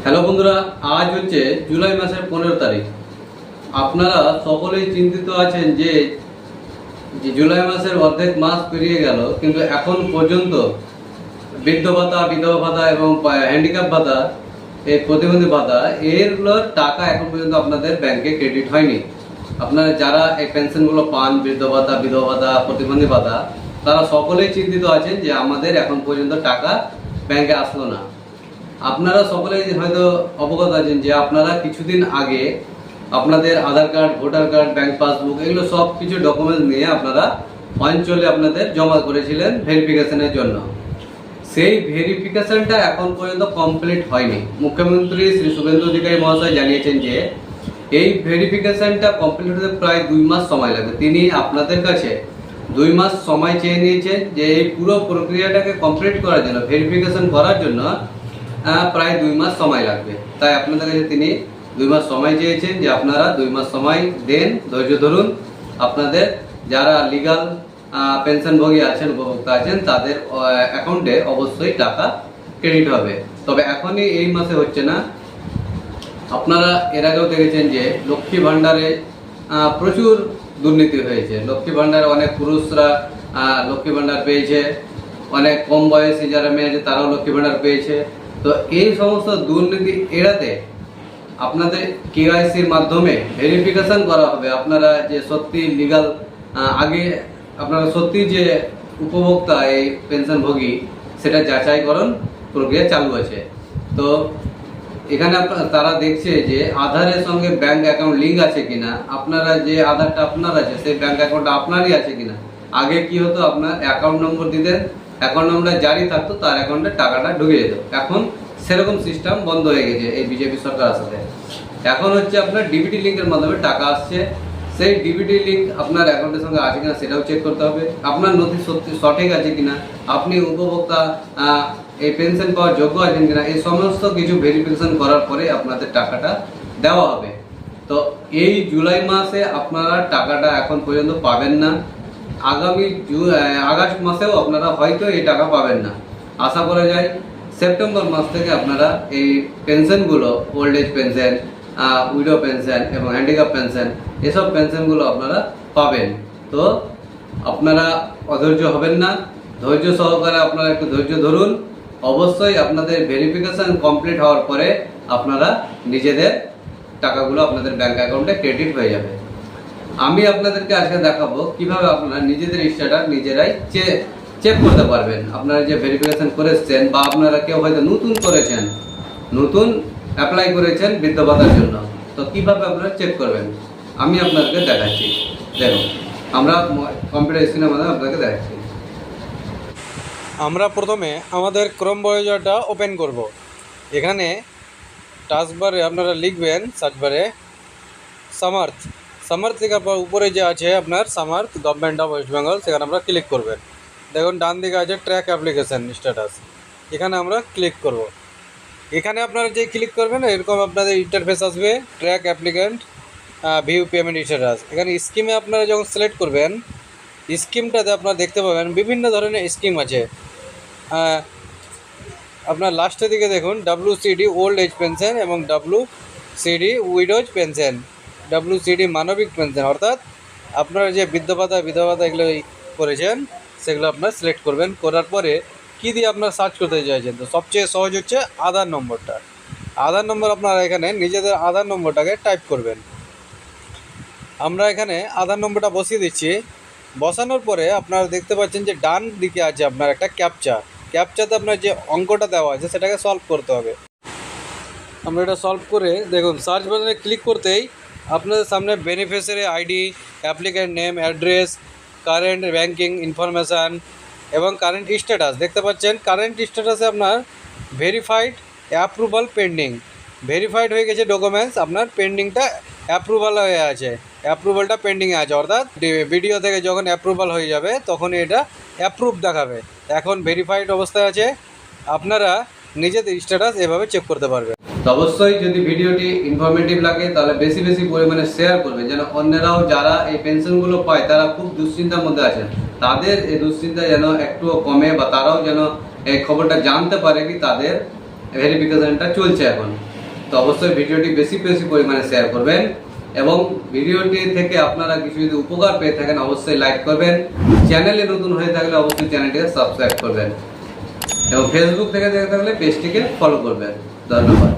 Hello বন্ধুরা, আজ হচ্ছে জুলাই মাসের 15 তারিখ। আপনারা সকলেই চিন্তিত আছেন যে জুলাই মাসের অর্ধেক মাস পেরিয়ে গেল, কিন্তু এখন পর্যন্ত বৃদ্ধ ভাতা, বিধবা ভাতা এবং হ্যান্ডিক্যাপ ভাতা, এই প্রতিবন্ধী ভাতা, এগুলোর টাকা এখন পর্যন্ত আপনাদের ব্যাংকে ক্রেডিট হয়নি। আপনারা যারা এই পেনশনগুলো পান, বৃদ্ধ ভাতা, বিধবা ভাতা, প্রতিবন্ধী ভাতা, তারা সকলেই চিন্তিত আছেন যে আমাদের এখন পর্যন্ত টাকা ব্যাংকে আসলো না। আপনারা সকলেই হয়তো অবগত আছেন যে আপনারা কিছুদিন আগে আপনাদের Aadhaar card, voter card, bank passbook, এগুলো সব কিছু ডকুমেন্টস নিয়ে আপনারা অঞ্চলে আপনাদের জমা করেছিলেন ভেরিফিকেশনের জন্য। সেই ভেরিফিকেশনটা এখন পর্যন্ত কমপ্লিট হয়নি। মুখ্যমন্ত্রী শ্রী শুভেন্দু অধিকারী মহাশয় জানিয়েছেন যে এই ভেরিফিকেশনটা কমপ্লিট হতে প্রায় 2 মাস সময় লাগবে। তিনি আপনাদের কাছে 2 মাস সময় চেয়ে নিয়েছেন যে এই পুরো প্রক্রিয়াটাকে কমপ্লিট করার জন্য, ভেরিফিকেশন করার জন্য প্রায় 2 মাস সময় লাগবে। তাই আপনাদের কাছে তিনি 2 মাস সময় চেয়েছেন যে আপনারা 2 মাস সময় দেন, ধৈর্য ধরুন। আপনাদের যারা লিগাল পেনশনভোগী আছেন, উপভোক্তা আছেন, তাদের অ্যাকাউন্টে অবশ্যই টাকা ক্রেডিট হবে। তবে এখনই এই মাসে হচ্ছে না। আপনারা এর আগেও দেখেছেন যে লক্ষ্মী ভাণ্ডারে প্রচুর দুর্নীতি হয়েছে। লক্ষ্মী ভাণ্ডারে অনেক পুরুষরা লক্ষ্মী ভাণ্ডার পেয়েছে, অনেক কম বয়সী যারা মেয়ে আছে তারাও লক্ষ্মী ভাণ্ডার পেয়েছে। তো এই সমস্ত দুর্নীতি এড়াতে আপনাদের কেওয়াইসির মাধ্যমে ভেরিফিকেশন করা হবে আপনারা যে সত্যি লিগাল, আগে আপনারা সত্যি যে উপভোক্তা এই পেনশনভোগী, সেটা যাচাইকরণ প্রক্রিয়া চালু আছে। তো এখানে তারা দেখছে যে আধারের সঙ্গে ব্যাংক অ্যাকাউন্ট লিঙ্ক আছে কিনা, আপনারা যে আধারটা আপনার আছে সেই ব্যাংক অ্যাকাউন্টটা আপনারই আছে কিনা। আগে কি হতো, আপনার অ্যাকাউন্ট নম্বর দিতেন, অ্যাকাউন্ট নম্বর জারি থাকতো, তার অ্যাকাউন্টে টাকাটা ঢুকে যেত। এখন সেরকম সিস্টেম বন্ধ হয়ে গেছে এই বিজেপি সরকার আসাতে। এখন হচ্ছে আপনার ডিবিটি লিঙ্কের মাধ্যমে টাকা আসছে। সেই ডিবিটি লিঙ্ক আপনার অ্যাকাউন্টের সঙ্গে আছে কিনা সেটাও চেক করতে হবে। আপনার নথি সত্যি সঠিক আছে কিনা, আপনি উপভোক্তা এই পেনশন পাওয়ার যোগ্য আছেন কিনা, এই সমস্ত কিছু ভেরিফিকেশন করার পরে আপনাদের টাকাটা দেওয়া হবে। তো এই জুলাই মাসে আপনারা টাকাটা এখন পর্যন্ত পাবেন না। আগামী আগস্ট মাসেও আপনারা হয়তো এই টাকা পাবেন না। আশা করা যায় সেপ্টেম্বর মাস থেকে আপনারা এই পেনশনগুলো, old age pension, widow pension এবং হ্যান্ডিক্যাপ পেনশন, এসব পেনশনগুলো আপনারা পাবেন। তো আপনারা অধৈর্য হবেন না, ধৈর্য সহকারে আপনারা একটু ধৈর্য ধরুন। অবশ্যই আপনাদের ভেরিফিকেশন কমপ্লিট হওয়ার পরে আপনারা নিজেদের টাকাগুলো আপনাদের ব্যাংক অ্যাকাউন্টে ক্রেডিট হয়ে যাবে। আমি আপনাদেরকে আজকে দেখাবো কিভাবে আপনারা নিজেদের স্ট্যাটাস নিজেরাই চেক করতে পারবেন। আপনারা যে ভেরিফিকেশন করেছেন, বা আপনারা কেউ হয়তো নতুন করেছেন, নতুন অ্যাপ্লাই করেছেন বৃদ্ধ ভাতার জন্য, তো কিভাবে আপনারা চেক করবেন আমি আপনাদেরকে দেখাচ্ছি। দেখুন, আমরা কম্পিউটার স্ক্রিনের মাধ্যমে আপনাদেরকে দেখাচ্ছি। আমরা প্রথমে আমাদের ক্রোম ব্রাউজারটা ওপেন করব। এখানে টাস্কবারে আপনারা লিখবেন, সার্চবারে সামার্থ লেখার পর উপরে যে আছে আপনার Samarth government of West Bengal, সেখানে আমরা ক্লিক করবেন। দেখুন ডান দিকে আছে ট্র্যাক অ্যাপ্লিকেশান স্ট্যাটাস, এখানে আমরা ক্লিক করব। এখানে আপনারা যে ক্লিক করবেন এরকম আপনাদের ইন্টারফেস আসবে, track applicant view payment status. এখানে স্কিমে আপনারা যখন সিলেক্ট করবেন, স্কিমটাতে আপনারা দেখতে পাবেন বিভিন্ন ধরনের স্কিম আছে। আপনার লাস্টের দিকে দেখুন WCD ওল্ড এজ পেনশন এবং WCD উইডোজ পেনশন, WCD মানবিক পেনশন, অর্থাৎ আপনারা যে বৃদ্ধ ভাতা, বিধবা ভাতা এগুলো করেছেন সেগুলো আপনার সিলেক্ট করবেন। করার পরে কী দিয়ে আপনারা সার্চ করতে চাইছেন, তো সবচেয়ে সহজ হচ্ছে আধার নম্বরটা। আধার নম্বর আপনারা এখানে নিজেদের আধার নম্বরটাকে টাইপ করবেন। আমরা এখানে আধার নম্বরটা বসিয়ে দিচ্ছি। বসানোর পরে আপনারা দেখতে পাচ্ছেন যে ডান দিকে আছে আপনার একটা ক্যাপচাতে আপনার যে অঙ্কটা দেওয়া আছে সেটাকে সলভ করতে হবে। আমরা এটা সলভ করে দেখুন সার্চ বাটনে ক্লিক করতেই আপনাদের সামনে beneficiary ID, applicant name, address, current banking information এবং কারেন্ট স্ট্যাটাস দেখতে পাচ্ছেন। কারেন্ট স্ট্যাটাসে আপনার ভেরিফাইড, অ্যাপ্রুভাল, পেন্ডিং। ভেরিফাইড হয়ে গেছে ডকুমেন্টস, আপনার পেন্ডিংটা অ্যাপ্রুভাল হয়ে আছে, অ্যাপ্রুভালটা পেন্ডিংয়ে আছে। অর্থাৎ ভিডিও থেকে যখন অ্যাপ্রুভাল হয়ে যাবে তখনই এটা অ্যাপ্রুভ দেখাবে। এখন ভেরিফাইড অবস্থায় আছে। আপনারা নিজেদের স্ট্যাটাস এভাবে চেক করতে পারবেন। তো অবশ্যই যদি ভিডিওটি ইনফরমেটিভ লাগে তাহলে বেশি বেশি পরিমাণে শেয়ার করবেন, যেন অন্যরাও যারা এই পেনশনগুলো পায় তারা খুব দুশ্চিন্তার মধ্যে আছেন, তাদের এই দুশ্চিন্তা যেন একটু কমে, বা তারাও যেন এই খবরটা জানতে পারে কি তাদের ভেরিফিকেশনটা চলছে এখন। তো অবশ্যই ভিডিওটি বেশি বেশি পরিমাণে শেয়ার করবেন এবং ভিডিওটি থেকে আপনারা কিছু যদি উপকার পেয়ে থাকেন অবশ্যই লাইক করবেন। চ্যানেলে নতুন হয়ে থাকলে অবশ্যই চ্যানেলটিকে সাবস্ক্রাইব করবেন এবং ফেসবুক থেকে দেখে থাকলে পেজটিকে ফলো করবেন। ধন্যবাদ।